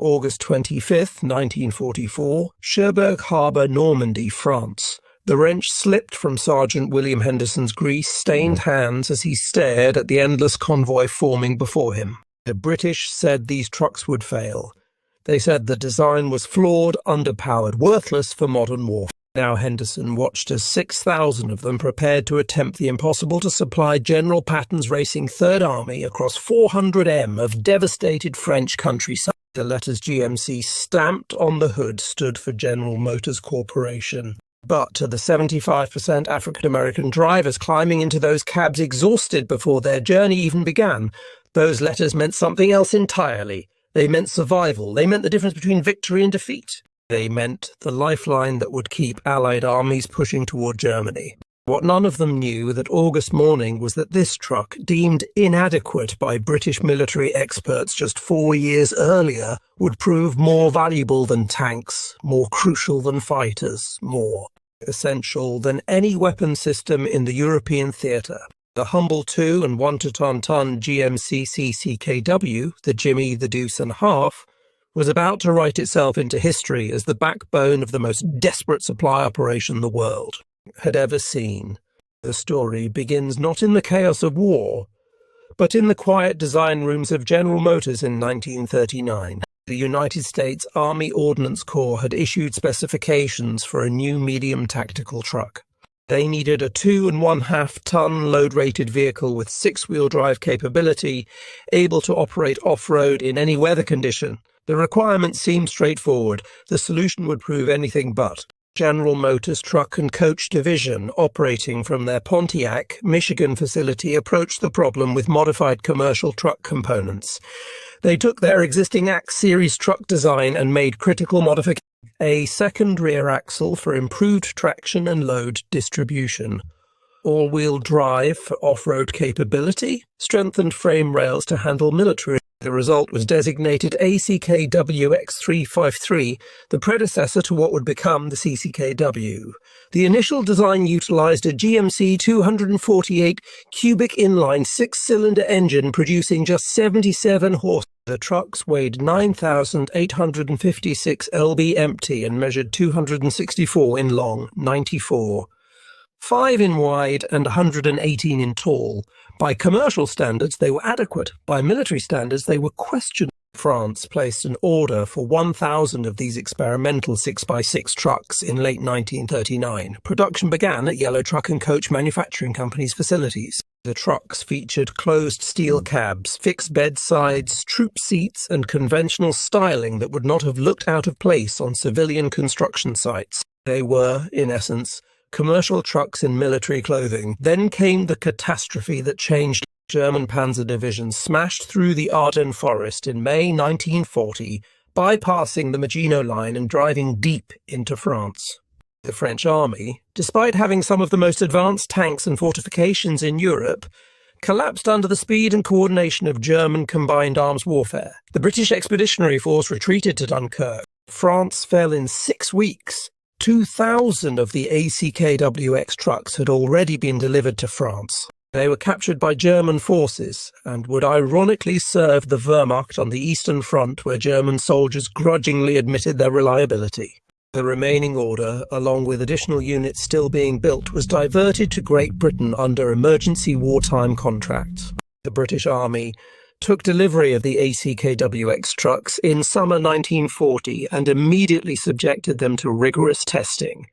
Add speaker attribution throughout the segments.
Speaker 1: August 25, 1944, Cherbourg Harbour, Normandy, France. The wrench slipped from Sergeant William Henderson's grease-stained hands as he stared at the endless convoy forming before him. The British said these trucks would fail. They said the design was flawed, underpowered, worthless for modern warfare. Now Henderson watched as 6,000 of them prepared to attempt the impossible to supply General Patton's racing Third Army across 400 m of devastated French countryside. The letters GMC stamped on the hood stood for General Motors Corporation. But to the 75% African-American drivers climbing into those cabs exhausted before their journey even began, those letters meant something else entirely. They meant survival. They meant the difference between victory and defeat. They meant the lifeline that would keep Allied armies pushing toward Germany. What none of them knew that August morning was that this truck, deemed inadequate by British military experts just 4 years earlier, would prove more valuable than tanks, more crucial than fighters, more essential than any weapon system in the European theatre. The humble 2 and 1 ton GMC CCKW, the Jimmy, the Deuce and half, was about to write itself into history as the backbone of the most desperate supply operation the world had ever seen. The story begins not in the chaos of war, but in the quiet design rooms of General Motors in 1939. The United States Army Ordnance Corps had issued specifications for a new medium tactical truck. They needed a 2 1/2 ton load-rated vehicle with 6-wheel drive capability, able to operate off-road in any weather condition. The requirement seemed straightforward. The solution would prove anything but. General Motors Truck and Coach Division, operating from their Pontiac, Michigan facility, approached the problem with modified commercial truck components. They took their existing Axe series truck design and made critical modifications. A second rear axle for improved traction and load distribution. All-wheel drive for off-road capability. Strengthened frame rails to handle military. The result was designated ACKW X353, the predecessor to what would become the CCKW. The initial design utilized a GMC 248 cubic inline 6-cylinder engine producing just 77 horse. The trucks weighed 9,856 lb empty and measured 264 in long, 94. 5 in wide and 118 in tall. By commercial standards, they were adequate. By military standards, they were questionable. France placed an order for 1,000 of these experimental 6x6 trucks in late 1939. Production began at Yellow Truck and Coach Manufacturing Company's facilities. The trucks featured closed steel cabs, fixed bedsides, troop seats, and conventional styling that would not have looked out of place on civilian construction sites. They were, in essence, commercial trucks in military clothing. Then came the catastrophe that changed. German panzer divisions smashed through the Ardennes forest in May 1940, bypassing the Maginot Line and driving deep into France. The French army, despite having some of the most advanced tanks and fortifications in Europe, collapsed under the speed and coordination of German combined arms warfare. The British Expeditionary Force retreated to Dunkirk. France fell in 6 weeks. 2,000 of the ACKWX trucks had already been delivered to France. They were captured by German forces and would ironically serve the Wehrmacht on the Eastern Front, where German soldiers grudgingly admitted their reliability. The remaining order, along with additional units still being built, was diverted to Great Britain under emergency wartime contracts. The British Army took delivery of the ACKWX trucks in summer 1940 and immediately subjected them to rigorous testing.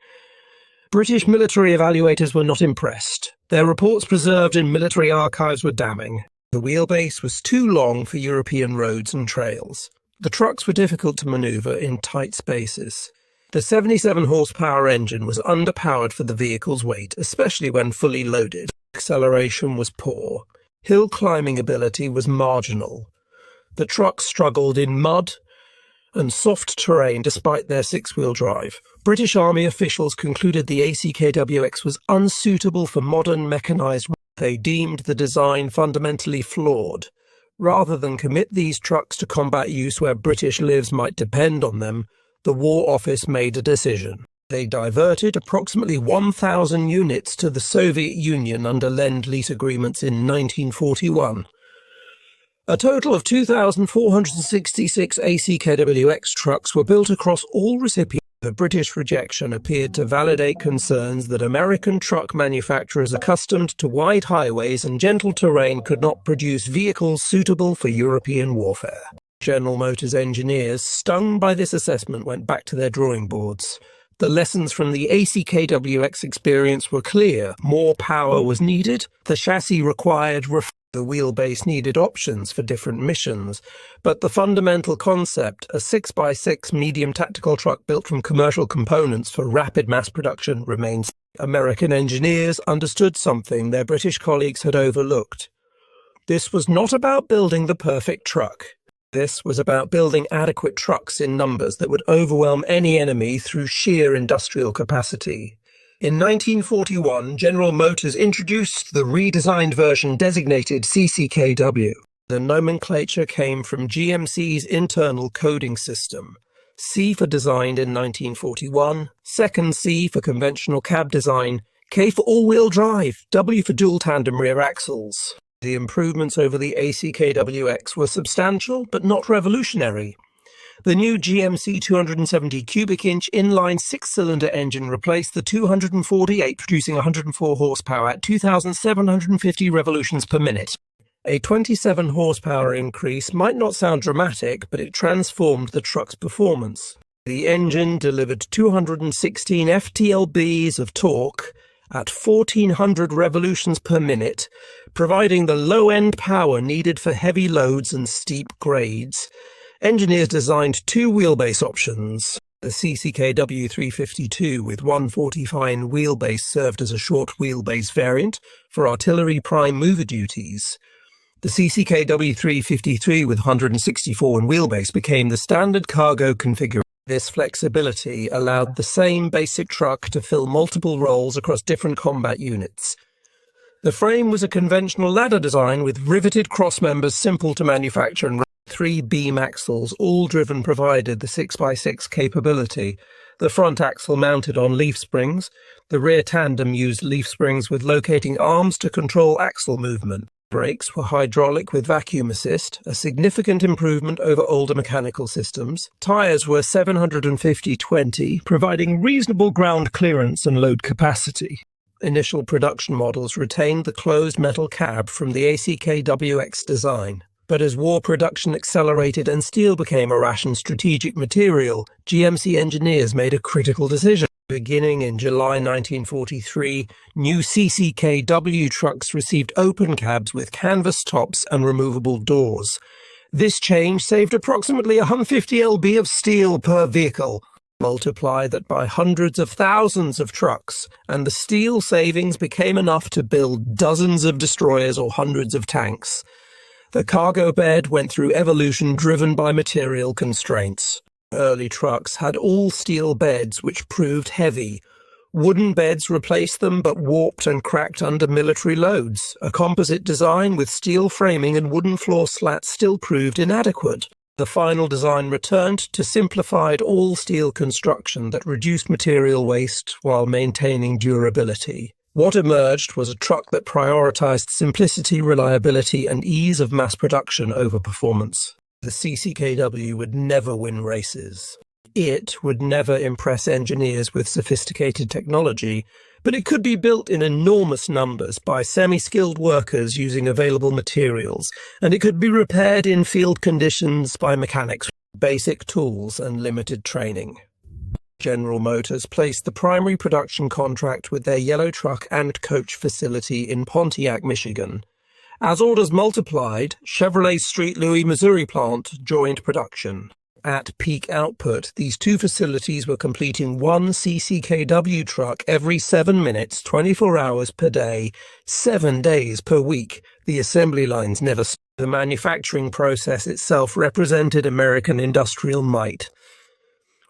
Speaker 1: British military evaluators were not impressed. Their reports preserved in military archives were damning. The wheelbase was too long for European roads and trails. The trucks were difficult to maneuver in tight spaces. The 77 horsepower engine was underpowered for the vehicle's weight, especially when fully loaded. Acceleration was poor. Hill climbing ability was marginal. The trucks struggled in mud and soft terrain despite their 6-wheel drive. British Army officials concluded the ACKWX was unsuitable for modern mechanized. They deemed the design fundamentally flawed. Rather than commit these trucks to combat use where British lives might depend on them, the War Office made a decision. They diverted approximately 1,000 units to the Soviet Union under Lend-Lease agreements in 1941. A total of 2,466 ACKWX trucks were built across all recipients. The British rejection appeared to validate concerns that American truck manufacturers accustomed to wide highways and gentle terrain could not produce vehicles suitable for European warfare. General Motors engineers, stung by this assessment, went back to their drawing boards. The lessons from the ACKWX experience were clear. More power was needed, the chassis required the wheelbase needed options for different missions, but the fundamental concept, a 6x6 medium tactical truck built from commercial components for rapid mass production, remains. American engineers understood something their British colleagues had overlooked. This was not about building the perfect truck. This was about building adequate trucks in numbers that would overwhelm any enemy through sheer industrial capacity. In 1941, General Motors introduced the redesigned version designated CCKW. The nomenclature came from GMC's internal coding system. C for designed in 1941, second C for conventional cab design, K for all-wheel drive, W for dual tandem rear axles. The improvements over the ACKWX were substantial but not revolutionary. The new GMC 270 cubic inch inline six-cylinder engine replaced the 248, producing 104 horsepower at 2,750 revolutions per minute. A 27 horsepower increase might not sound dramatic, but it transformed the truck's performance. The engine delivered 216 FTLBs of torque at 1,400 revolutions per minute, providing the low-end power needed for heavy loads and steep grades. Engineers designed two wheelbase options. The CCKW 352 with 145 wheelbase served as a short wheelbase variant for artillery prime mover duties. The CCKW 353 with 164 in wheelbase became the standard cargo configuration. This flexibility allowed the same basic truck to fill multiple roles across different combat units. The frame was a conventional ladder design with riveted crossmembers simple to manufacture and 3 beam axles, all driven, provided the 6x6 capability. The front axle mounted on leaf springs. The rear tandem used leaf springs with locating arms to control axle movement. Brakes were hydraulic with vacuum assist, a significant improvement over older mechanical systems. Tyres were 750/20, providing reasonable ground clearance and load capacity. Initial production models retained the closed metal cab from the ACKWX design. But as war production accelerated and steel became a ration strategic material, GMC engineers made a critical decision. Beginning in July 1943, new CCKW trucks received open cabs with canvas tops and removable doors. This change saved approximately 150 lb of steel per vehicle. Multiply that by hundreds of thousands of trucks, and the steel savings became enough to build dozens of destroyers or hundreds of tanks. The cargo bed went through evolution driven by material constraints. Early trucks had all steel beds which proved heavy. Wooden beds replaced them but warped and cracked under military loads. A composite design with steel framing and wooden floor slats still proved inadequate. The final design returned to simplified all-steel construction that reduced material waste while maintaining durability. What emerged was a truck that prioritized simplicity, reliability, and ease of mass production over performance. The CCKW would never win races. It would never impress engineers with sophisticated technology, but it could be built in enormous numbers by semi-skilled workers using available materials, and it could be repaired in field conditions by mechanics with basic tools and limited training. General Motors placed the primary production contract with their yellow truck and coach facility in Pontiac, Michigan. As orders multiplied, Chevrolet's Street Louis, Missouri plant joined production. At peak output, these two facilities were completing one CCKW truck every 7 minutes, 24 hours per day, 7 days per week. The assembly lines never stopped. The manufacturing process itself represented American industrial might.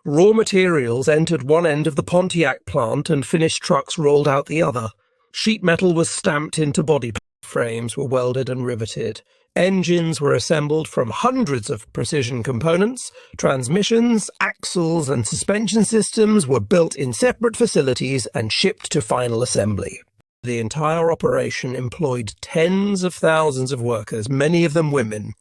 Speaker 1: Raw materials entered one end of the Pontiac plant and finished trucks rolled out the other. Sheet metal was stamped into body frames, were welded and riveted. Engines were assembled from hundreds of precision components. Transmissions, axles, and suspension systems were built in separate facilities and shipped to final assembly. The entire operation employed tens of thousands of workers, many of them women.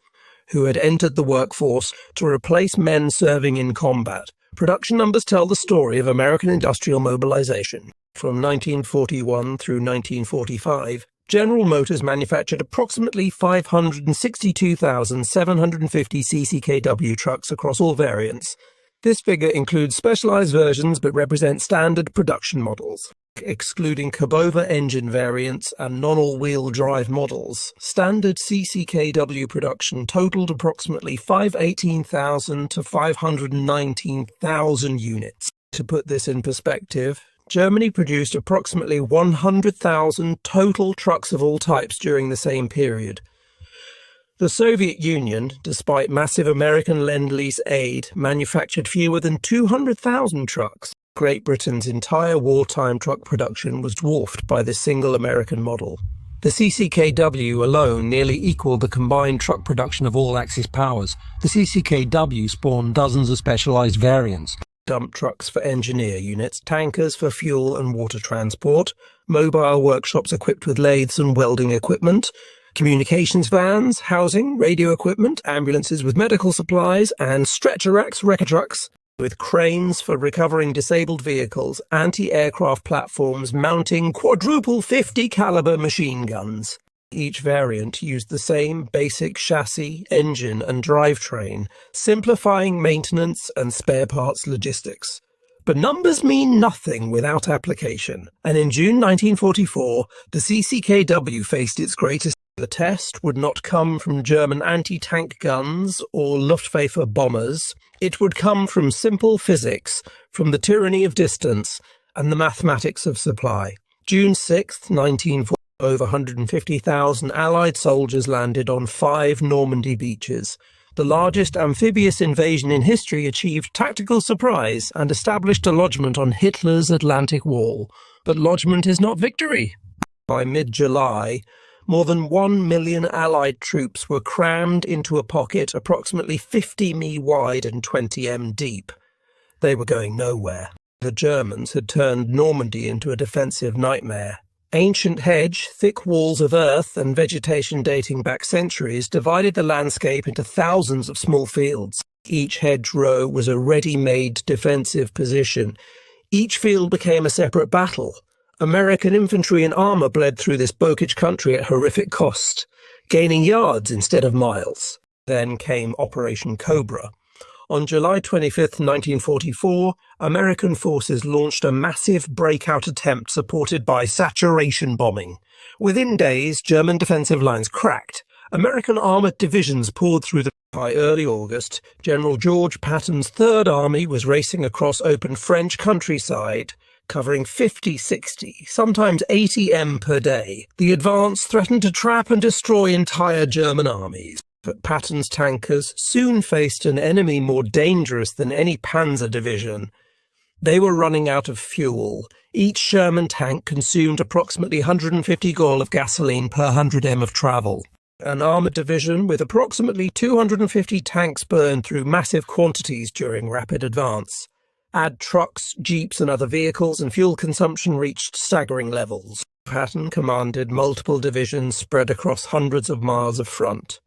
Speaker 1: who had entered the workforce to replace men serving in combat. Production numbers tell the story of American industrial mobilization. From 1941 through 1945, General Motors manufactured approximately 562,750 CCKW trucks across all variants. This figure includes specialized versions but represents standard production models. Excluding Kubota engine variants and non-all-wheel drive models, standard CCKW production totaled approximately 518,000 to 519,000 units. To put this in perspective, Germany produced approximately 100,000 total trucks of all types during the same period. The Soviet Union, despite massive American Lend-Lease aid, manufactured fewer than 200,000 trucks. Great Britain's entire wartime truck production was dwarfed by this single American model. The CCKW alone nearly equaled the combined truck production of all Axis powers. The CCKW spawned dozens of specialized variants. Dump trucks for engineer units, tankers for fuel and water transport, mobile workshops equipped with lathes and welding equipment, communications vans, housing, radio equipment, ambulances with medical supplies, and stretcher racks, wrecker trucks, with cranes for recovering disabled vehicles, anti-aircraft platforms mounting quadruple 50 caliber machine guns. Each variant used the same basic chassis, engine and drivetrain, simplifying maintenance and spare parts logistics. But numbers mean nothing without application, and in June 1944, the CCKW faced its greatest. The test would not come from German anti-tank guns or Luftwaffe bombers. It would come from simple physics, from the tyranny of distance and the mathematics of supply. June 6, 1944. Over 150,000 Allied soldiers landed on 5 Normandy beaches. The largest amphibious invasion in history achieved tactical surprise and established a lodgment on Hitler's Atlantic Wall. But lodgment is not victory. By mid-July, more than 1 million Allied troops were crammed into a pocket approximately 50 mi wide and 20 m deep. They were going nowhere. The Germans had turned Normandy into a defensive nightmare. Ancient hedge, thick walls of earth and vegetation dating back centuries divided the landscape into thousands of small fields. Each hedgerow was a ready-made defensive position. Each field became a separate battle. American infantry and armour bled through this bocage country at horrific cost, gaining yards instead of miles. Then came Operation Cobra. On July 25, 1944, American forces launched a massive breakout attempt supported by saturation bombing. Within days, German defensive lines cracked. American armoured divisions poured through the. By early August, General George Patton's Third Army was racing across open French countryside, covering 50, 60, sometimes 80 m per day. The advance threatened to trap and destroy entire German armies. But Patton's tankers soon faced an enemy more dangerous than any panzer division. They were running out of fuel. Each Sherman tank consumed approximately 150 gall of gasoline per 100 m of travel. An armoured division with approximately 250 tanks burned through massive quantities during rapid advance. Add trucks, jeeps and other vehicles, and fuel consumption reached staggering levels. Patton commanded multiple divisions spread across hundreds of miles of front.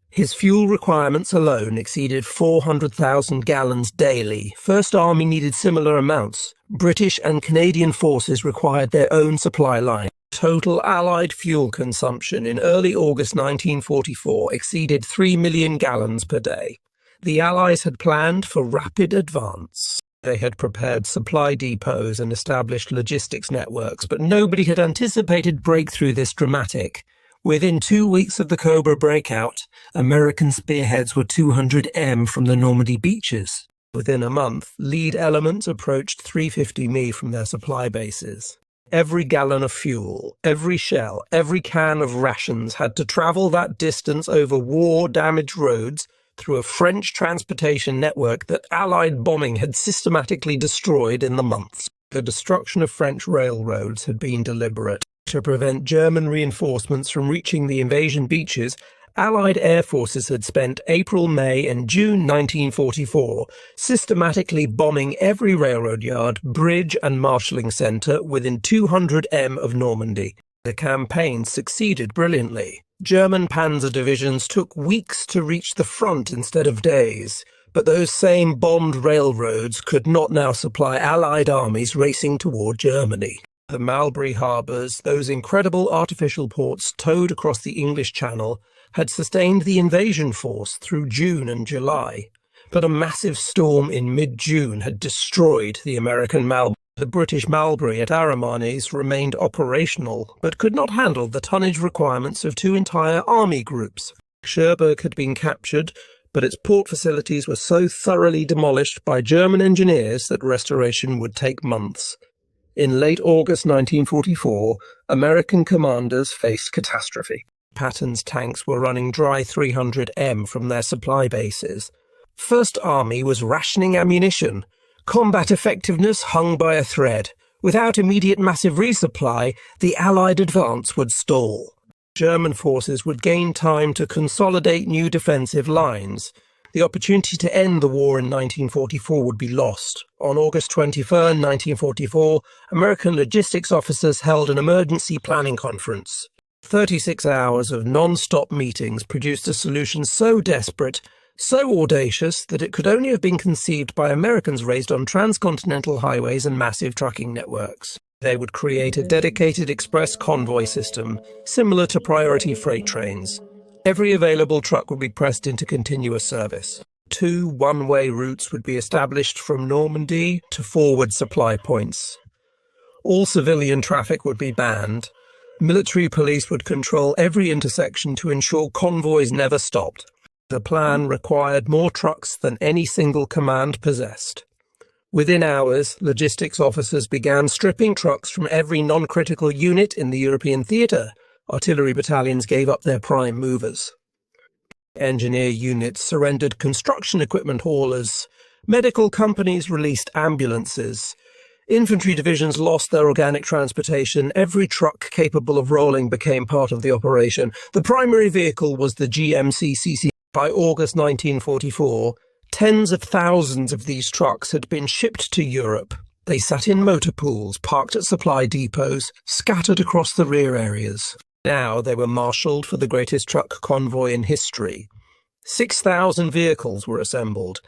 Speaker 1: His fuel requirements alone exceeded 400,000 gallons daily. First Army needed similar amounts. British and Canadian forces required their own supply line. Total Allied fuel consumption in early August 1944 exceeded 3 million gallons per day. The Allies had planned for rapid advance. They had prepared supply depots and established logistics networks, but nobody had anticipated breakthrough this dramatic. Within 2 weeks of the Cobra breakout, American spearheads were 200 m from the Normandy beaches. Within a month, lead elements approached 350 mi from their supply bases. Every gallon of fuel, every shell, every can of rations had to travel that distance over war-damaged roads through a French transportation network that Allied bombing had systematically destroyed in the months. The destruction of French railroads had been deliberate. To prevent German reinforcements from reaching the invasion beaches, Allied air forces had spent April, May and June 1944 systematically bombing every railroad yard, bridge and marshalling centre within 200 m of Normandy. The campaign succeeded brilliantly. German panzer divisions took weeks to reach the front instead of days, but those same bombed railroads could not now supply Allied armies racing toward Germany. The Mulberry harbours, those incredible artificial ports towed across the English Channel, had sustained the invasion force through June and July, but a massive storm in mid-June had destroyed the American Mulberry. The British Mulberry at Aramanes remained operational, but could not handle the tonnage requirements of two entire army groups. Cherbourg had been captured, but its port facilities were so thoroughly demolished by German engineers that restoration would take months. In late August 1944, American commanders faced catastrophe. Patton's tanks were running dry 300M from their supply bases. First Army was rationing ammunition. Combat effectiveness hung by a thread. Without immediate massive resupply, the Allied advance would stall. German forces would gain time to consolidate new defensive lines. The opportunity to end the war in 1944 would be lost. On August 21, 1944, American logistics officers held an emergency planning conference. 36 hours of non-stop meetings produced a solution so desperate, so audacious, that it could only have been conceived by Americans raised on transcontinental highways and massive trucking networks. They would create a dedicated express convoy system, similar to priority freight trains. Every available truck would be pressed into continuous service. 2 one-way routes would be established from Normandy to forward supply points. All civilian traffic would be banned. Military police would control every intersection to ensure convoys never stopped. The plan required more trucks than any single command possessed. Within hours, logistics officers began stripping trucks from every non-critical unit in the European theatre. Artillery battalions gave up their prime movers. Engineer units surrendered construction equipment haulers. Medical companies released ambulances. Infantry divisions lost their organic transportation. Every truck capable of rolling became part of the operation. The primary vehicle was the GMC CCKW. By August 1944, tens of thousands of these trucks had been shipped to Europe. They sat in motor pools, parked at supply depots, scattered across the rear areas. Now they were marshalled for the greatest truck convoy in history. 6,000 vehicles were assembled.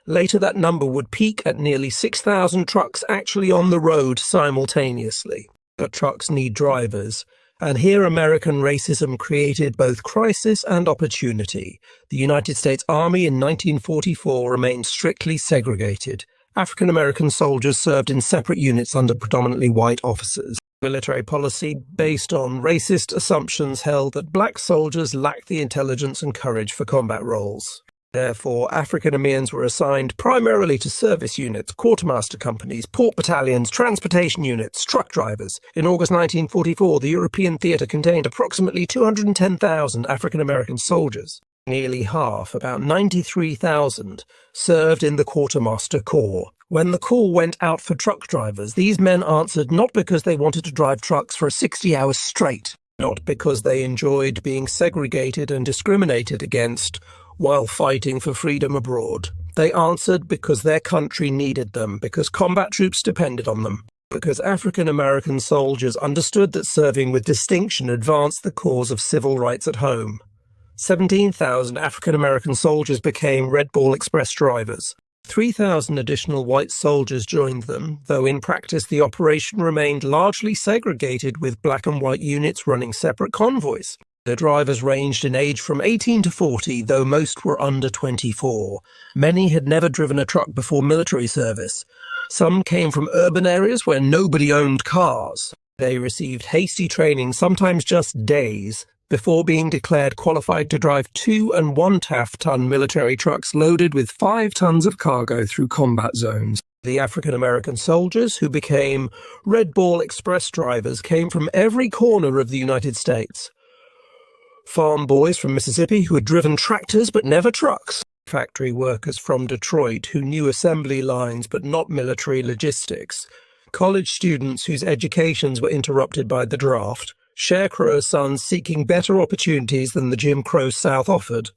Speaker 1: Later that number would peak at nearly 6,000 trucks actually on the road simultaneously. But trucks need drivers. And here American racism created both crisis and opportunity. The United States Army in 1944 remained strictly segregated. African American soldiers served in separate units under predominantly white officers. Military policy based on racist assumptions held that black soldiers lacked the intelligence and courage for combat roles. Therefore, African Americans were assigned primarily to service units, quartermaster companies, port battalions, transportation units, truck drivers. In August 1944, the European theatre contained approximately 210,000 African American soldiers. Nearly half, about 93,000, served in the Quartermaster Corps. When the call went out for truck drivers, these men answered not because they wanted to drive trucks for 60 hours straight, not because they enjoyed being segregated and discriminated against while fighting for freedom abroad. They answered because their country needed them, because combat troops depended on them, because African American soldiers understood that serving with distinction advanced the cause of civil rights at home. 17,000 African American soldiers became Red Ball Express drivers. 3,000 additional white soldiers joined them, though in practice the operation remained largely segregated with black and white units running separate convoys. The drivers ranged in age from 18 to 40, though most were under 24. Many had never driven a truck before military service. Some came from urban areas where nobody owned cars. They received hasty training, sometimes just days, before being declared qualified to drive 2 and 1/2-ton military trucks loaded with 5 tons of cargo through combat zones. The African American soldiers who became Red Ball Express drivers came from every corner of the United States. Farm boys from Mississippi who had driven tractors but never trucks. Factory workers from Detroit who knew assembly lines but not military logistics. College students whose educations were interrupted by the draft. Sharecrow sons seeking better opportunities than the Jim Crow South offered.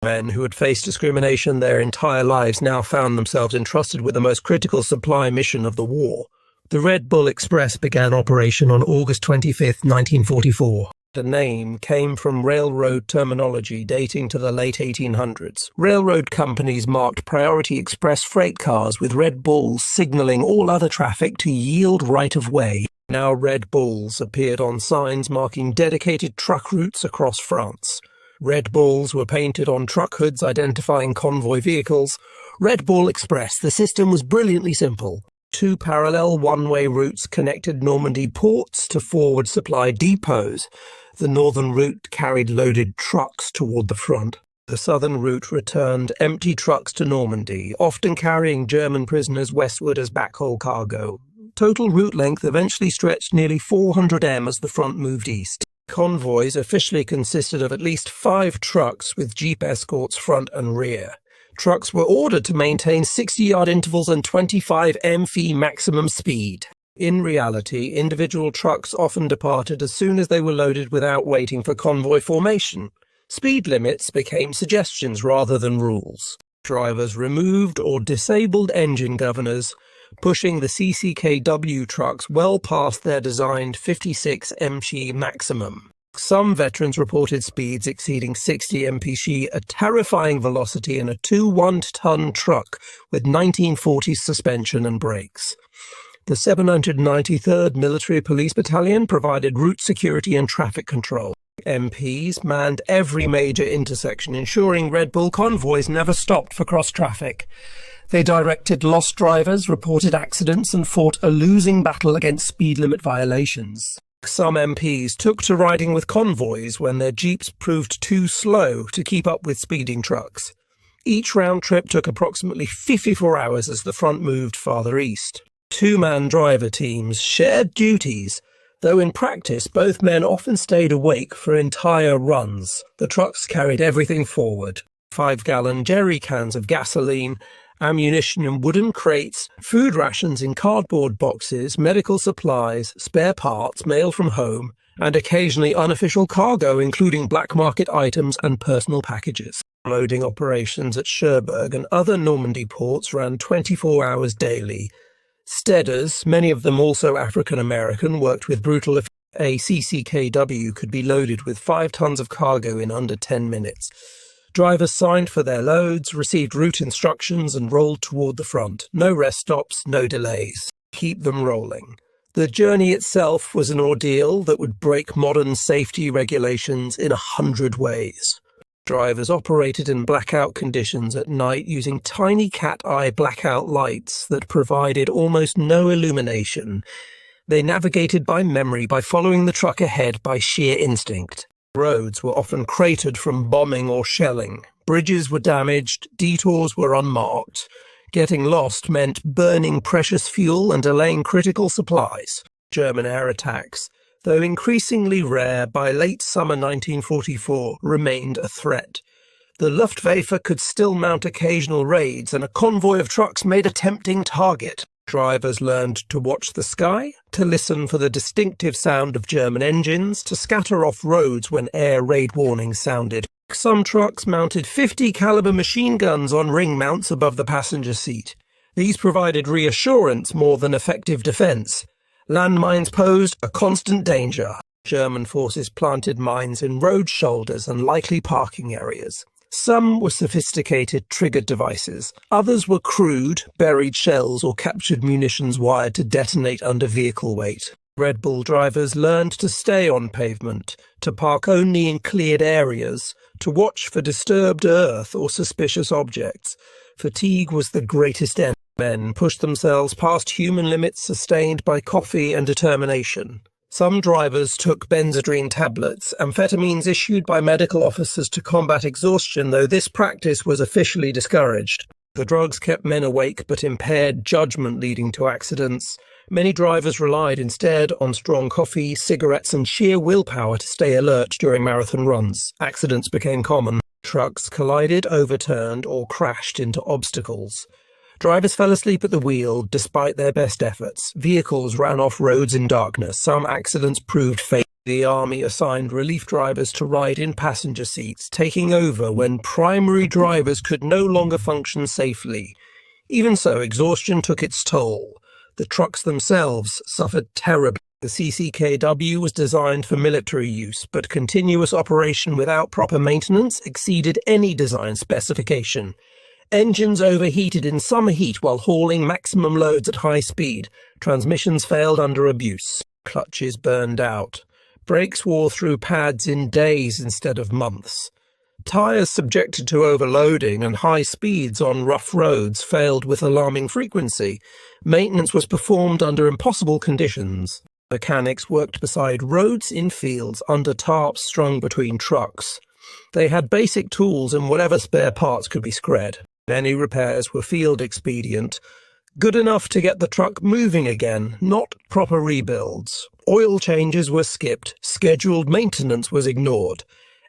Speaker 1: Men who had faced discrimination their entire lives now found themselves entrusted with the most critical supply mission of the war. The Red Bull Express began operation on August 25, 1944. The name came from railroad terminology dating to the late 1800s. Railroad companies marked priority express freight cars with red bulls signaling all other traffic to yield right-of-way. Now red bulls appeared on signs marking dedicated truck routes across France. Red bulls were painted on truck hoods identifying convoy vehicles. Red Bull Express. The system was brilliantly simple. 2 parallel one-way routes connected Normandy ports to forward supply depots. The northern route carried loaded trucks toward the front. The southern route returned empty trucks to Normandy, often carrying German prisoners westward as backhaul cargo. Total route length eventually stretched nearly 400 m as the front moved east. Convoys officially consisted of at least 5 trucks with jeep escorts front and rear. Trucks were ordered to maintain 60-yard intervals and 25 mph maximum speed. In reality, individual trucks often departed as soon as they were loaded without waiting for convoy formation. Speed limits became suggestions rather than rules. Drivers removed or disabled engine governors, pushing the CCKW trucks well past their designed 56 mph maximum. Some veterans reported speeds exceeding 60 mph, a terrifying velocity in a 2 ton truck with 1940s suspension and brakes. The 793rd Military Police Battalion provided route security and traffic control. MPs manned every major intersection, ensuring Red Bull convoys never stopped for cross-traffic. They directed lost drivers, reported accidents, and fought a losing battle against speed limit violations. Some MPs took to riding with convoys when their jeeps proved too slow to keep up with speeding trucks. Each round trip took approximately 54 hours as the front moved farther east. 2-man driver teams shared duties, though in practice both men often stayed awake for entire runs. The trucks carried everything forward: 5-gallon jerry cans of gasoline, ammunition in wooden crates, food rations in cardboard boxes, medical supplies, spare parts mailed from home, and occasionally unofficial cargo including black market items and personal packages. Loading operations at Cherbourg and other Normandy ports ran 24 hours daily. Steaders, many of them also African-American, worked with brutal efficiency. A CCKW could be loaded with 5 tons of cargo in under 10 minutes. Drivers signed for their loads, received route instructions, and rolled toward the front. No rest stops, no delays. Keep them rolling. The journey itself was an ordeal that would break modern safety regulations in 100 ways. Drivers operated in blackout conditions at night using tiny cat-eye blackout lights that provided almost no illumination. They navigated by memory by following the truck ahead by sheer instinct. Roads were often cratered from bombing or shelling. Bridges were damaged, detours were unmarked. Getting lost meant burning precious fuel and delaying critical supplies. German air attacks, though increasingly rare by late summer 1944, remained a threat. The Luftwaffe could still mount occasional raids, and a convoy of trucks made a tempting target. Drivers learned to watch the sky, to listen for the distinctive sound of German engines, to scatter off roads when air raid warnings sounded. Some trucks mounted 50 caliber machine guns on ring mounts above the passenger seat. These provided reassurance more than effective defense. Landmines posed a constant danger. German forces planted mines in road shoulders and likely parking areas. Some were sophisticated triggered devices. Others were crude, buried shells or captured munitions wired to detonate under vehicle weight. Red Bull drivers learned to stay on pavement, to park only in cleared areas, to watch for disturbed earth or suspicious objects. Fatigue was the greatest enemy. Men pushed themselves past human limits sustained by coffee and determination. Some drivers took benzodrine tablets, amphetamines issued by medical officers to combat exhaustion, though this practice was officially discouraged. The drugs kept men awake but impaired judgment, leading to accidents. Many drivers relied instead on strong coffee, cigarettes, and sheer willpower to stay alert during marathon runs. Accidents became common. Trucks collided, overturned, or crashed into obstacles. Drivers fell asleep at the wheel despite their best efforts. Vehicles ran off roads in darkness. Some accidents proved fatal. The army assigned relief drivers to ride in passenger seats, taking over when primary drivers could no longer function safely. Even so, exhaustion took its toll. The trucks themselves suffered terribly. The CCKW was designed for military use, but continuous operation without proper maintenance exceeded any design specification. Engines overheated in summer heat while hauling maximum loads at high speed. Transmissions failed under abuse. Clutches burned out. Brakes wore through pads in days instead of months. Tyres subjected to overloading and high speeds on rough roads failed with alarming frequency. Maintenance was performed under impossible conditions. Mechanics worked beside roads in fields under tarps strung between trucks. They had basic tools and whatever spare parts could be scred. Any repairs were field expedient, good enough to get the truck moving again, not proper rebuilds. Oil changes were skipped, scheduled maintenance was ignored.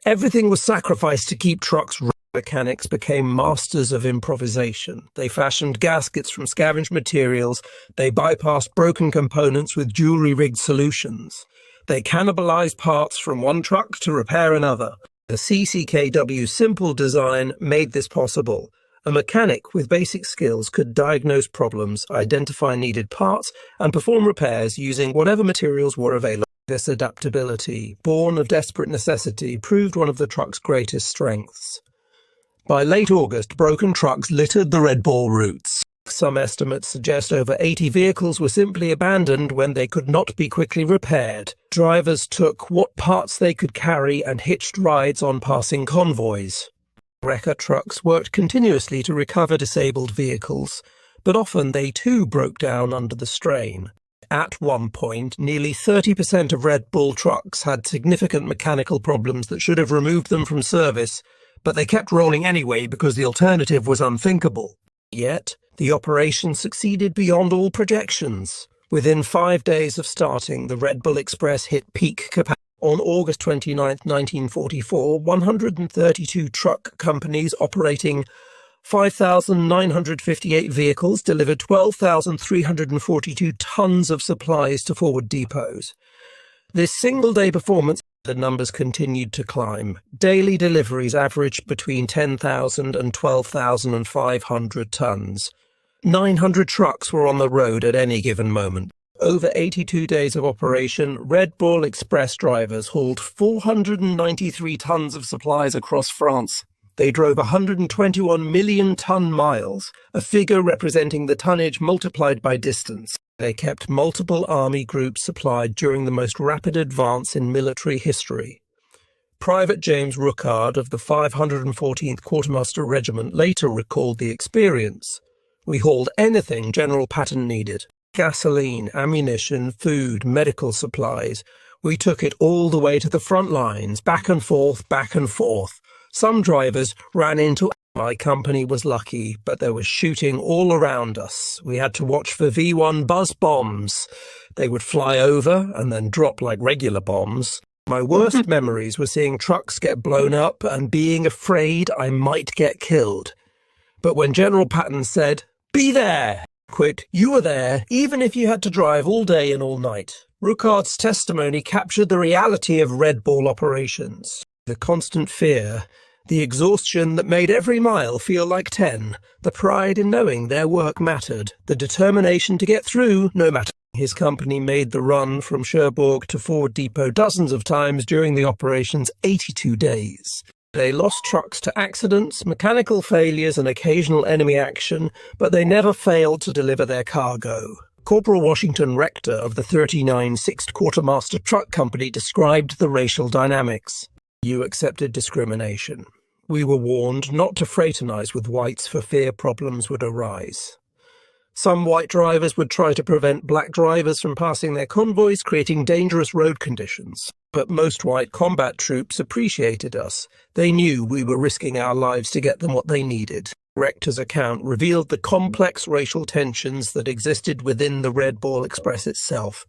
Speaker 1: Everything was sacrificed to keep trucks running. Mechanics became masters of improvisation. They fashioned gaskets from scavenged materials. They bypassed broken components with jewelry-rigged solutions. They cannibalized parts from one truck to repair another. The CCKW's simple design made this possible. A mechanic with basic skills could diagnose problems, identify needed parts, and perform repairs using whatever materials were available. This adaptability, born of desperate necessity, proved one of the truck's greatest strengths. By late August, broken trucks littered the Red Ball routes. Some estimates suggest over 80 vehicles were simply abandoned when they could not be quickly repaired. Drivers took what parts they could carry and hitched rides on passing convoys. Wrecker trucks worked continuously to recover disabled vehicles, but often they too broke down under the strain. At one point, nearly 30% of Red Bull trucks had significant mechanical problems that should have removed them from service, but they kept rolling anyway because the alternative was unthinkable. Yet, the operation succeeded beyond all projections. Within 5 days of starting, the Red Bull Express hit peak capacity. On August 29, 1944, 132 truck companies operating 5,958 vehicles delivered 12,342 tons of supplies to forward depots. This single-day performance, the numbers continued to climb. Daily deliveries averaged between 10,000 and 12,500 tons. 900 trucks were on the road at any given moment. Over 82 days of operation, Red Bull Express drivers hauled 493 tons of supplies across France. They drove 121 million ton miles, a figure representing the tonnage multiplied by distance. They kept multiple army groups supplied during the most rapid advance in military history. Private James Rookard of the 514th Quartermaster Regiment later recalled the experience. We hauled anything General Patton needed. Gasoline, ammunition, food, medical supplies. We took it all the way to the front lines, back and forth, back and forth. Some drivers ran into. My company was lucky, but there was shooting all around us. We had to watch for V1 buzz bombs. They would fly over and then drop like regular bombs. My worst memories were seeing trucks get blown up and being afraid I might get killed. But when General Patton said, "Be there!" you were there, even if you had to drive all day and all night. Rookard's testimony captured the reality of Red Bull operations. The constant fear, the exhaustion that made every mile feel like 10, the pride in knowing their work mattered, the determination to get through no matter. His company made the run from Cherbourg to Forward Depot dozens of times during the operation's 82 days. They lost trucks to accidents, mechanical failures and occasional enemy action, but they never failed to deliver their cargo. Corporal Washington Rector of the 39 6th Quartermaster Truck Company described the racial dynamics. You accepted discrimination. We were warned not to fraternize with whites for fear problems would arise. Some white drivers would try to prevent black drivers from passing their convoys, creating dangerous road conditions. But most white combat troops appreciated us. They knew we were risking our lives to get them what they needed. Rector's account revealed the complex racial tensions that existed within the Red Bull Express itself.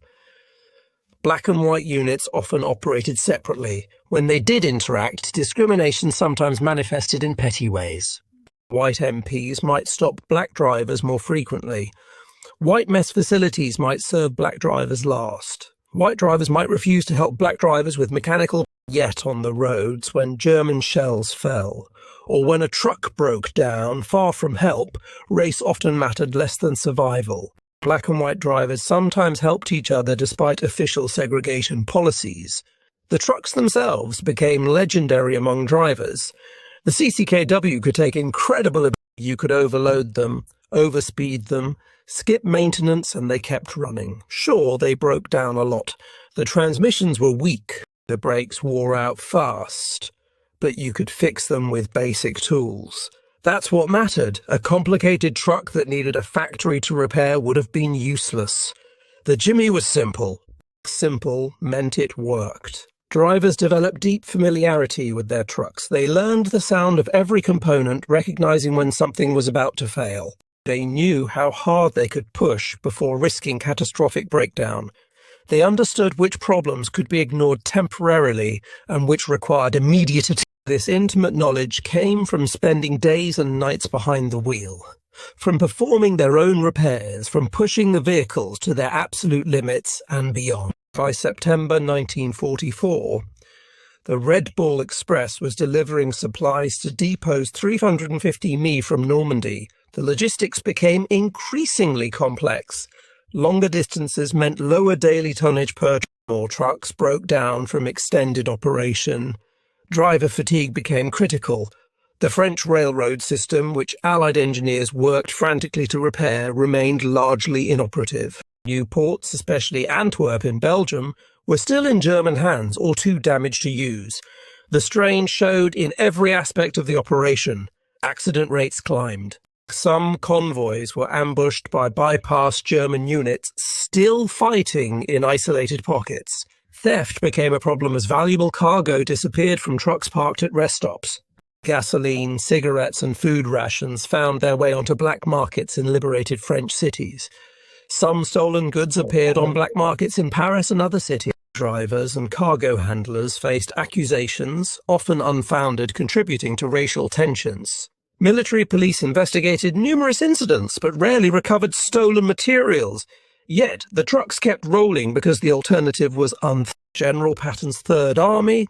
Speaker 1: Black and white units often operated separately. When they did interact, discrimination sometimes manifested in petty ways. White MPs might stop black drivers more frequently. White mess facilities might serve black drivers last. White drivers might refuse to help black drivers with mechanical yet on the roads when German shells fell. Or when a truck broke down, far from help, race often mattered less than survival. Black and white drivers sometimes helped each other despite official segregation policies. The trucks themselves became legendary among drivers. The CCKW could take incredible abuse. You could overload them, overspeed them, skip maintenance, and they kept running. Sure, they broke down a lot. The transmissions were weak. The brakes wore out fast. But you could fix them with basic tools. That's what mattered. A complicated truck that needed a factory to repair would have been useless. The Jimmy was simple. Simple meant it worked. Drivers developed deep familiarity with their trucks. They learned the sound of every component, recognizing when something was about to fail. They knew how hard they could push before risking catastrophic breakdown. They understood which problems could be ignored temporarily and which required immediate attention. This intimate knowledge came from spending days and nights behind the wheel, from performing their own repairs, from pushing the vehicles to their absolute limits and beyond. By September 1944, the Red Bull Express was delivering supplies to depots 350 mi from Normandy. The logistics became increasingly complex. Longer distances meant lower daily tonnage per truck. More trucks broke down from extended operation. Driver fatigue became critical. The French railroad system, which Allied engineers worked frantically to repair, remained largely inoperative. New ports, especially Antwerp in Belgium, were still in German hands or too damaged to use. The strain showed in every aspect of the operation. Accident rates climbed. Some convoys were ambushed by bypassed German units still fighting in isolated pockets. Theft became a problem as valuable cargo disappeared from trucks parked at rest stops. Gasoline, cigarettes and food rations found their way onto black markets in liberated French cities. Some stolen goods appeared on black markets in Paris and other cities. Drivers and cargo handlers faced accusations, often unfounded, contributing to racial tensions. Military police investigated numerous incidents, but rarely recovered stolen materials. Yet, the trucks kept rolling because the alternative was General Patton's Third Army,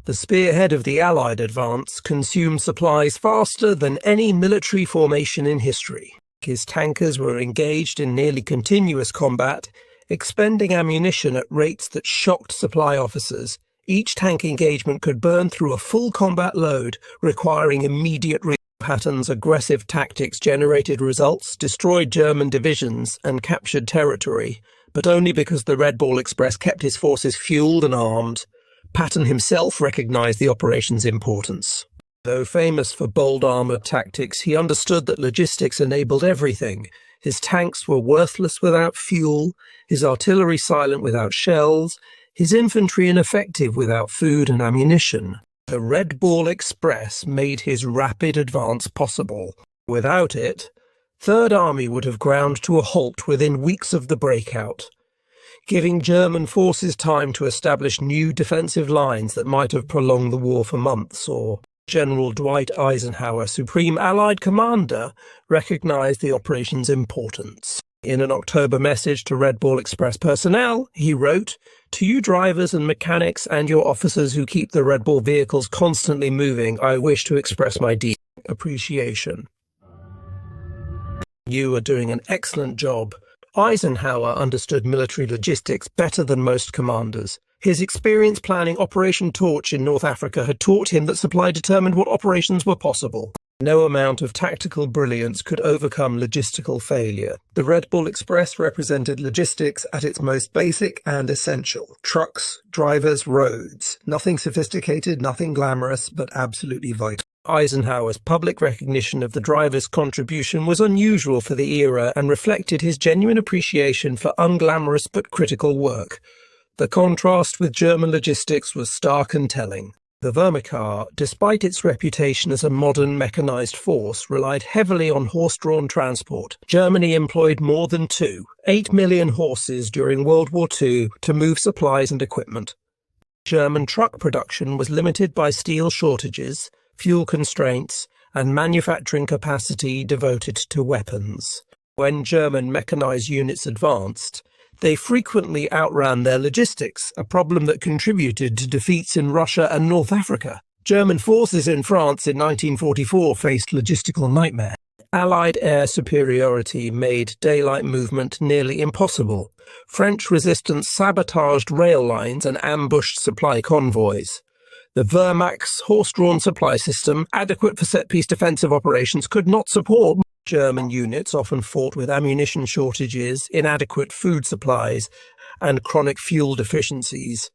Speaker 1: the spearhead of the Allied advance, consumed supplies faster than any military formation in history. His tankers were engaged in nearly continuous combat, expending ammunition at rates that shocked supply officers. Each tank engagement could burn through a full combat load, requiring immediate Patton's aggressive tactics generated results, destroyed German divisions and captured territory, but only because the Red Bull Express kept his forces fueled and armed. Patton himself recognized the operation's importance. Though famous for bold armoured tactics, he understood that logistics enabled everything. His tanks were worthless without fuel, his artillery silent without shells, his infantry ineffective without food and ammunition. The Red Bull Express made his rapid advance possible. Without it, Third Army would have ground to a halt within weeks of the breakout, giving German forces time to establish new defensive lines that might have prolonged the war for months. Or General Dwight Eisenhower, Supreme Allied Commander, recognized the operation's importance. In an October message to Red Bull Express personnel, he wrote, "To you drivers and mechanics and your officers who keep the Red Bull vehicles constantly moving, I wish to express my deep appreciation. You are doing an excellent job." Eisenhower understood military logistics better than most commanders. His experience planning Operation Torch in North Africa had taught him that supply determined what operations were possible. No amount of tactical brilliance could overcome logistical failure. The Red Bull Express represented logistics at its most basic and essential. Trucks, drivers, roads. Nothing sophisticated, nothing glamorous, but absolutely vital. Eisenhower's public recognition of the driver's contribution was unusual for the era and reflected his genuine appreciation for unglamorous but critical work. The contrast with German logistics was stark and telling. The Wehrmacht, despite its reputation as a modern mechanized force, relied heavily on horse-drawn transport. Germany employed more than 8 million horses during World War II to move supplies and equipment. German truck production was limited by steel shortages, fuel constraints, and manufacturing capacity devoted to weapons. When German mechanized units advanced, they frequently outran their logistics, a problem that contributed to defeats in Russia and North Africa. German forces in France in 1944 faced logistical nightmare. Allied air superiority made daylight movement nearly impossible. French resistance sabotaged rail lines and ambushed supply convoys. The Wehrmacht's horse-drawn supply system, adequate for set-piece defensive operations, could not support. German units often fought with ammunition shortages, inadequate food supplies, and chronic fuel deficiencies.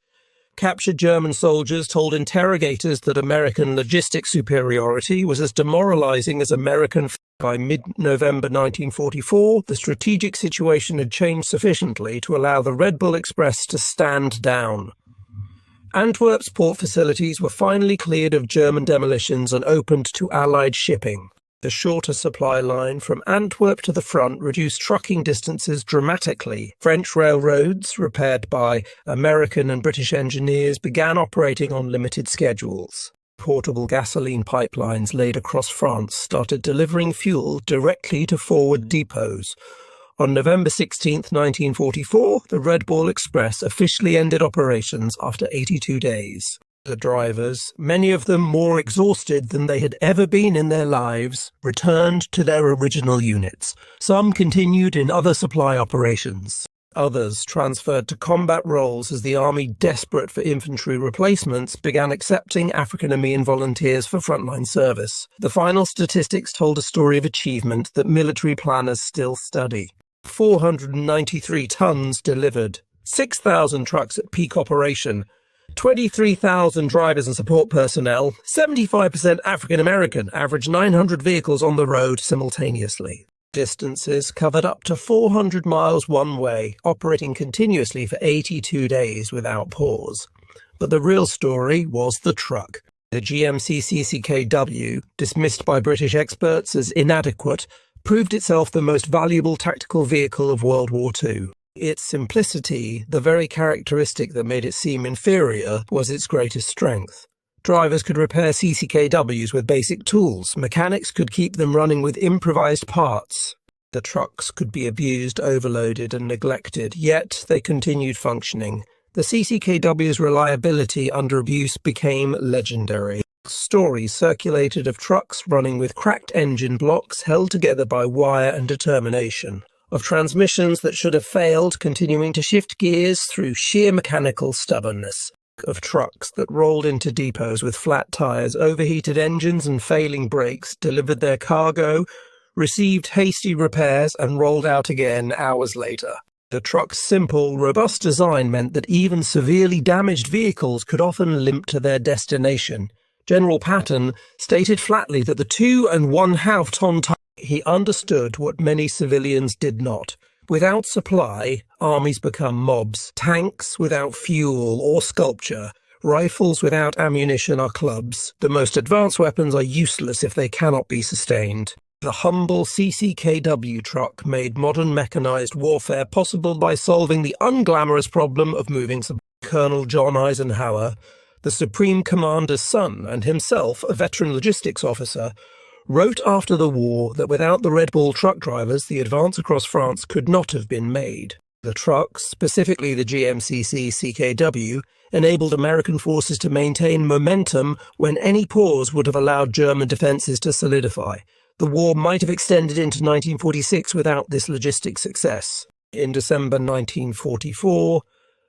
Speaker 1: Captured German soldiers told interrogators that American logistic superiority was as demoralizing as American. By mid-November 1944, the strategic situation had changed sufficiently to allow the Red Bull Express to stand down. Antwerp's port facilities were finally cleared of German demolitions and opened to Allied shipping. The shorter supply line from Antwerp to the front reduced trucking distances dramatically. French railroads, repaired by American and British engineers, began operating on limited schedules. Portable gasoline pipelines laid across France started delivering fuel directly to forward depots. On November 16, 1944, the Red Bull Express officially ended operations after 82 days. The drivers, many of them more exhausted than they had ever been in their lives, returned to their original units. Some continued in other supply operations. Others transferred to combat roles as the army, desperate for infantry replacements, began accepting African-American volunteers for frontline service. The final statistics told a story of achievement that military planners still study. 493 tons delivered, 6,000 trucks at peak operation, 23,000 drivers and support personnel, 75% African-American, average 900 vehicles on the road simultaneously. Distances covered up to 400 miles one way, operating continuously for 82 days without pause. But the real story was the truck. The GMC CCKW, dismissed by British experts as inadequate, proved itself the most valuable tactical vehicle of World War II. Its simplicity, the very characteristic that made it seem inferior, was its greatest strength. Drivers could repair CCKWs with basic tools. Mechanics could keep them running with improvised parts. The trucks could be abused, overloaded, and neglected, yet they continued functioning. The CCKW's reliability under abuse became legendary. Stories circulated of trucks running with cracked engine blocks held together by wire and determination. Of transmissions that should have failed continuing to shift gears through sheer mechanical stubbornness. Of trucks that rolled into depots with flat tires, overheated engines and failing brakes, delivered their cargo, received hasty repairs and rolled out again hours later. The truck's simple, robust design meant that even severely damaged vehicles could often limp to their destination. General Patton stated flatly that the 2 1/2 ton he understood what many civilians did not. Without supply, armies become mobs. Tanks without fuel or sculpture, rifles without ammunition are clubs. The most advanced weapons are useless if they cannot be sustained. The humble CCKW truck made modern mechanized warfare possible by solving the unglamorous problem of moving supplies. Colonel John Eisenhower, the Supreme Commander's son and himself a veteran logistics officer, wrote after the war that without the Red Bull truck drivers, the advance across France could not have been made. The trucks, specifically the GMC CCKW, enabled American forces to maintain momentum when any pause would have allowed German defences to solidify. The war might have extended into 1946 without this logistic success. In December 1944,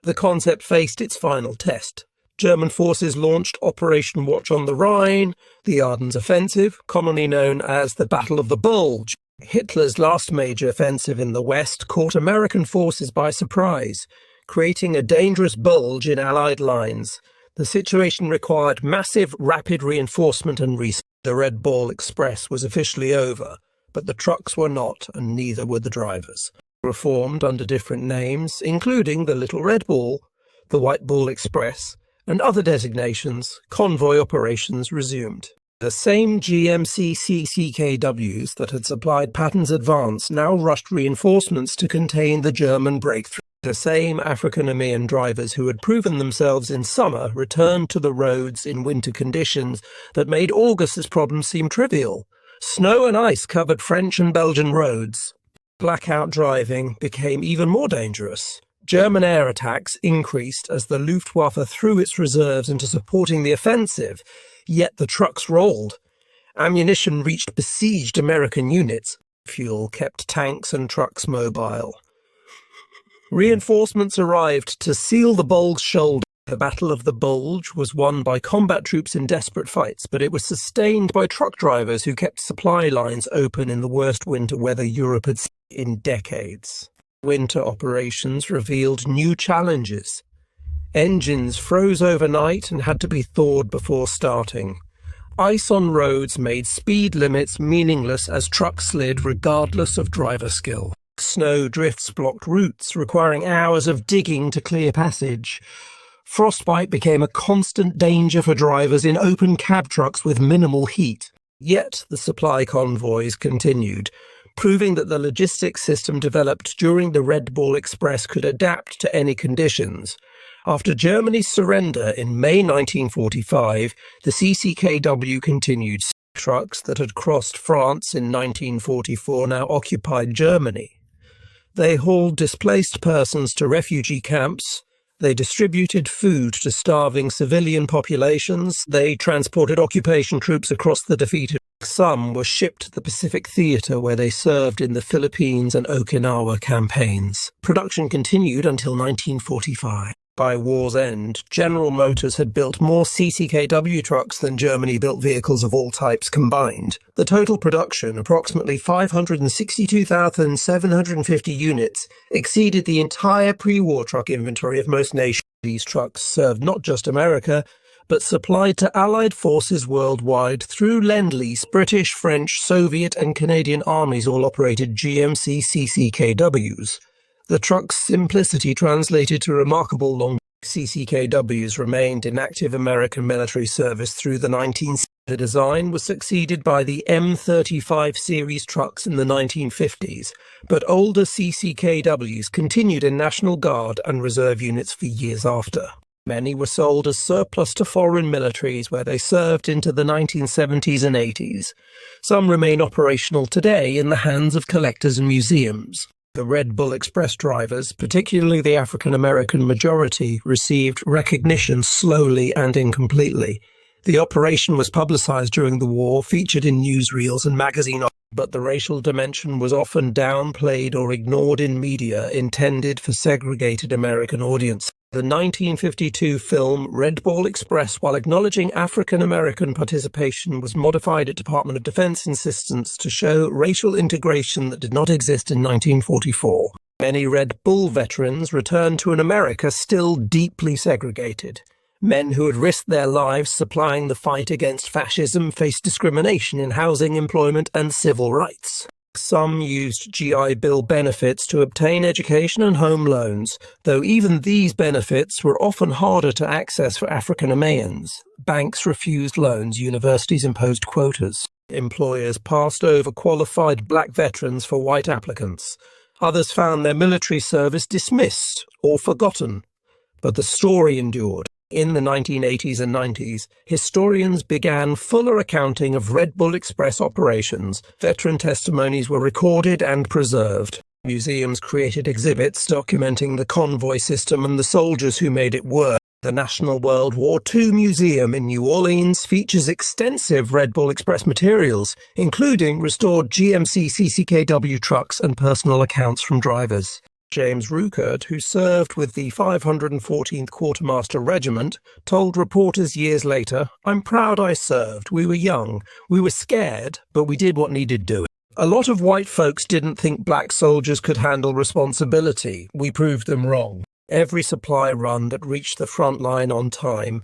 Speaker 1: the concept faced its final test. German forces launched Operation Watch on the Rhine, the Ardennes Offensive, commonly known as the Battle of the Bulge. Hitler's last major offensive in the West caught American forces by surprise, creating a dangerous bulge in Allied lines. The situation required massive, rapid reinforcement and resupply. The Red Bull Express was officially over, but the trucks were not, and neither were the drivers. Reformed under different names, including the Little Red Bull, the White Bull Express, and other designations, convoy operations resumed. The same GMC CCKWs that had supplied Patton's advance now rushed reinforcements to contain the German breakthrough. The same African-American drivers who had proven themselves in summer returned to the roads in winter conditions that made August's problems seem trivial. Snow and ice covered French and Belgian roads. Blackout driving became even more dangerous. German air attacks increased as the Luftwaffe threw its reserves into supporting the offensive, yet the trucks rolled. Ammunition reached besieged American units. Fuel kept tanks and trucks mobile. Reinforcements arrived to seal the Bulge's shoulder. The Battle of the Bulge was won by combat troops in desperate fights, but it was sustained by truck drivers who kept supply lines open in the worst winter weather Europe had seen in decades. Winter operations revealed new challenges. Engines froze overnight and had to be thawed before starting. Ice on roads made speed limits meaningless as trucks slid regardless of driver skill. Snow drifts blocked routes, requiring hours of digging to clear passage. Frostbite became a constant danger for drivers in open cab trucks with minimal heat. Yet the supply convoys continued, proving that the logistics system developed during the Red Bull Express could adapt to any conditions. After Germany's surrender in May 1945, the CCKW continued. Trucks that had crossed France in 1944 now occupied Germany. They hauled displaced persons to refugee camps. They distributed food to starving civilian populations. They transported occupation troops across the defeated. Some were shipped to the Pacific Theater, where they served in the Philippines and Okinawa campaigns. Production continued until 1945. By war's end, General Motors had built more CCKW trucks than Germany built vehicles of all types combined. The total production, approximately 562,750 units, exceeded the entire pre-war truck inventory of most nations. These trucks served not just America, but supplied to Allied forces worldwide through Lend-Lease. British, French, Soviet and Canadian armies all operated GMC CCKWs. The truck's simplicity translated to remarkable long. CCKWs remained in active American military service through the 1960s. The design was succeeded by the M35 series trucks in the 1950s, but older CCKWs continued in National Guard and reserve units for years after. Many were sold as surplus to foreign militaries, where they served into the 1970s and 80s. Some remain operational today in the hands of collectors and museums. The Red Bull Express drivers, particularly the African-American majority, received recognition slowly and incompletely. The operation was publicized during the war, featured in newsreels and magazine, but the racial dimension was often downplayed or ignored in media intended for segregated American audiences. The 1952 film Red Bull Express, while acknowledging African-American participation, was modified at Department of Defense insistence to show racial integration that did not exist in 1944. Many Red Bull veterans returned to an America still deeply segregated. Men who had risked their lives supplying the fight against fascism faced discrimination in housing, employment, and civil rights. Some used GI Bill benefits to obtain education and home loans, though even these benefits were often harder to access for African Americans. Banks refused loans, universities imposed quotas. Employers passed over qualified black veterans for white applicants. Others found their military service dismissed or forgotten. But the story endured. In the 1980s and 90s, historians began fuller accounting of Red Bull Express operations. Veteran testimonies were recorded and preserved. Museums created exhibits documenting the convoy system and the soldiers who made it work. The National World War II Museum in New Orleans features extensive Red Bull Express materials, including restored GMC CCKW trucks and personal accounts from drivers. James Ruckert, who served with the 514th Quartermaster Regiment, told reporters years later, "I'm proud I served. We were young. We were scared, but we did what needed doing." A lot of white folks didn't think black soldiers could handle responsibility. We proved them wrong. Every supply run that reached the front line on time,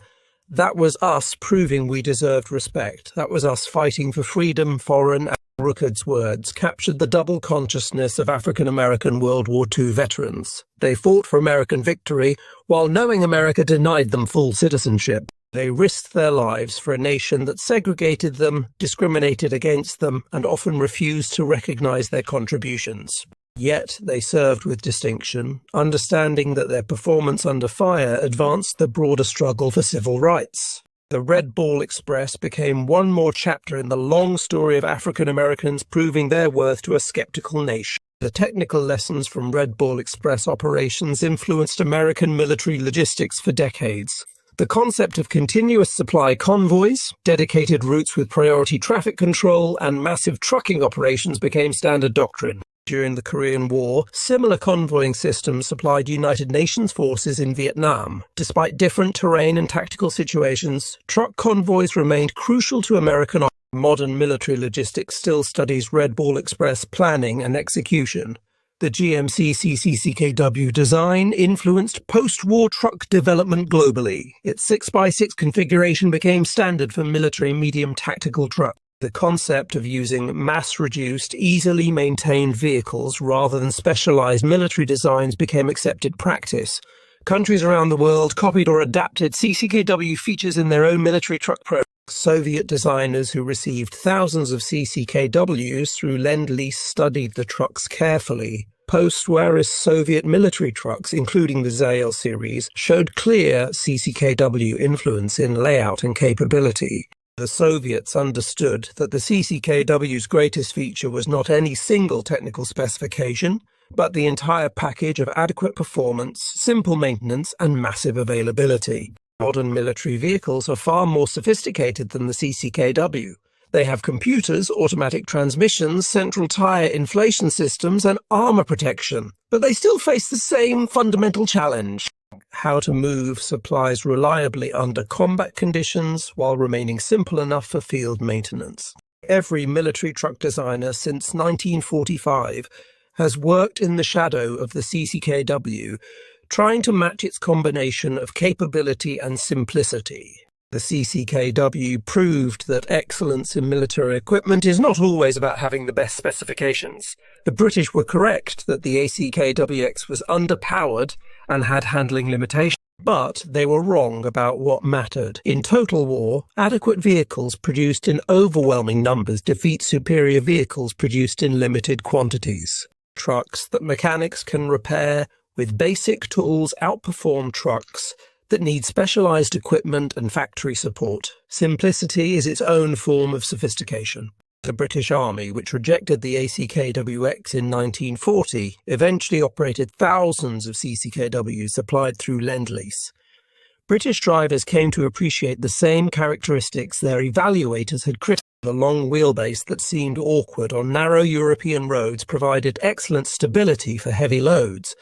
Speaker 1: that was us proving we deserved respect. That was us fighting for freedom, foreign. Ruckert's words captured the double consciousness of African-American World War II veterans. They fought for American victory while knowing America denied them full citizenship. They risked their lives for a nation that segregated them, discriminated against them, and often refused to recognize their contributions. Yet they served with distinction, understanding that their performance under fire advanced the broader struggle for civil rights. The Red Bull Express became one more chapter in the long story of African Americans proving their worth to a skeptical nation. The technical lessons from Red Bull Express operations influenced American military logistics for decades. The concept of continuous supply convoys, dedicated routes with priority traffic control, and massive trucking operations became standard doctrine. During the Korean War, similar convoying systems supplied United Nations forces in Vietnam. Despite different terrain and tactical situations, truck convoys remained crucial to American army. Modern military logistics still studies Red Ball Express planning and execution. The GMC CCKW design influenced post-war truck development globally. Its 6x6 configuration became standard for military medium tactical trucks. The concept of using mass-reduced, easily maintained vehicles rather than specialized military designs became accepted practice. Countries around the world copied or adapted CCKW features in their own military truck programs. Soviet designers who received thousands of CCKWs through Lend-Lease studied the trucks carefully. Post-war Soviet military trucks, including the Zail series, showed clear CCKW influence in layout and capability. The Soviets understood that the CCKW's greatest feature was not any single technical specification, but the entire package of adequate performance, simple maintenance, and massive availability. Modern military vehicles are far more sophisticated than the CCKW. They have computers, automatic transmissions, central tire inflation systems, and armor protection. But they still face the same fundamental challenge: how to move supplies reliably under combat conditions while remaining simple enough for field maintenance. Every military truck designer since 1945 has worked in the shadow of the CCKW, trying to match its combination of capability and simplicity. The CCKW proved that excellence in military equipment is not always about having the best specifications. The British were correct that the ACKWX was underpowered and had handling limitations, but they were wrong about what mattered. In total war, adequate vehicles produced in overwhelming numbers defeat superior vehicles produced in limited quantities. Trucks that mechanics can repair with basic tools outperform trucks that need specialized equipment and factory support. Simplicity is its own form of sophistication. The British Army, which rejected the ACKWX in 1940, eventually operated thousands of CCKWs supplied through Lend-Lease. British drivers came to appreciate the same characteristics their evaluators had criticized. The long wheelbase that seemed awkward on narrow European roads provided excellent stability for heavy loads.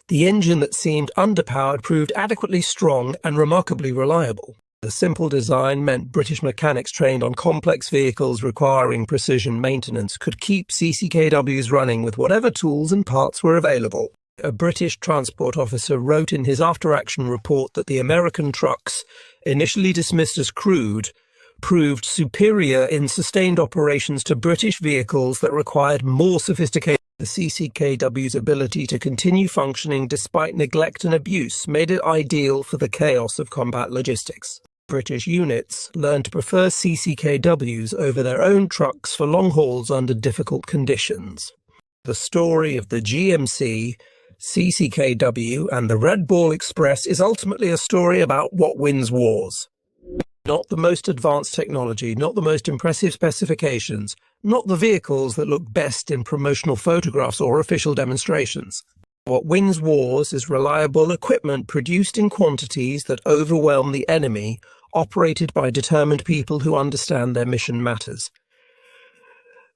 Speaker 1: The engine that seemed underpowered proved adequately strong and remarkably reliable. The simple design meant British mechanics trained on complex vehicles requiring precision maintenance could keep CCKWs running with whatever tools and parts were available. A British transport officer wrote in his after-action report that the American trucks, initially dismissed as crude, proved superior in sustained operations to British vehicles that required more sophistication. The CCKW's ability to continue functioning despite neglect and abuse made it ideal for the chaos of combat logistics. British units learned to prefer CCKWs over their own trucks for long hauls under difficult conditions. The story of the GMC, CCKW, and the Red Ball Express is ultimately a story about what wins wars. Not the most advanced technology, not the most impressive specifications, not the vehicles that look best in promotional photographs or official demonstrations. What wins wars is reliable equipment produced in quantities that overwhelm the enemy, operated by determined people who understand their mission matters.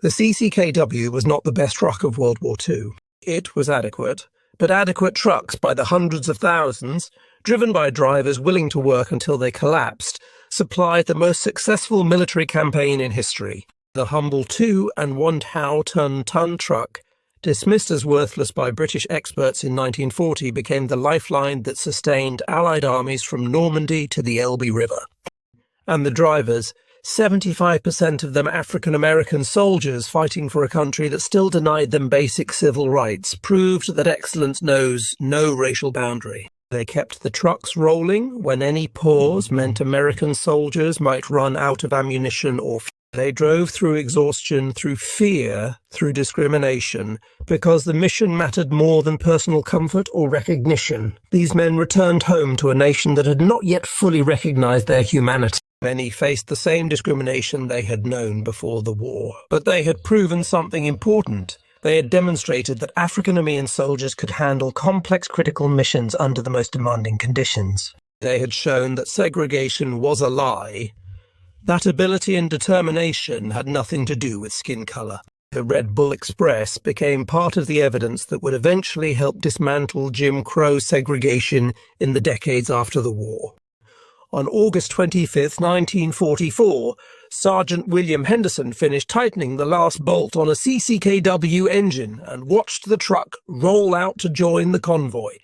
Speaker 1: The CCKW was not the best truck of World War II. It was adequate, but adequate trucks by the hundreds of thousands, driven by drivers willing to work until they collapsed, supplied the most successful military campaign in history. The humble 2 and 1 ton truck, dismissed as worthless by British experts in 1940, became the lifeline that sustained Allied armies from Normandy to the Elbe River. And the drivers, 75% of them African-American soldiers fighting for a country that still denied them basic civil rights, proved that excellence knows no racial boundary. They kept the trucks rolling when any pause meant American soldiers might run out of ammunition or fuel. They drove through exhaustion, through fear, through discrimination, because the mission mattered more than personal comfort or recognition. These men returned home to a nation that had not yet fully recognized their humanity. Many faced the same discrimination they had known before the war. But they had proven something important. They had demonstrated that African-American soldiers could handle complex critical missions under the most demanding conditions. They had shown that segregation was a lie. That ability and determination had nothing to do with skin colour. The Red Bull Express became part of the evidence that would eventually help dismantle Jim Crow segregation in the decades after the war. On August 25, 1944, Sergeant William Henderson finished tightening the last bolt on a CCKW engine and watched the truck roll out to join the convoy.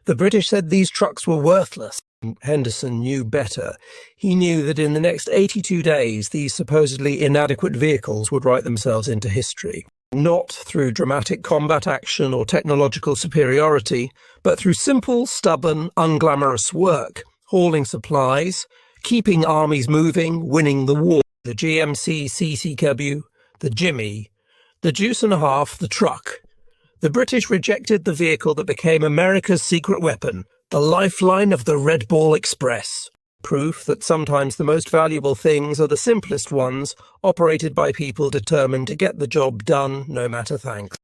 Speaker 1: The British said these trucks were worthless. Henderson knew better. He knew that in the next 82 days, these supposedly inadequate vehicles would write themselves into history. Not through dramatic combat action or technological superiority, but through simple, stubborn, unglamorous work. Hauling supplies, keeping armies moving, winning the war. The GMC CCKW, the Jimmy, the Deuce and a half, the truck. The British rejected the vehicle that became America's secret weapon, the lifeline of the Red Bull Express. Proof that sometimes the most valuable things are the simplest ones, operated by people determined to get the job done, no matter thanks.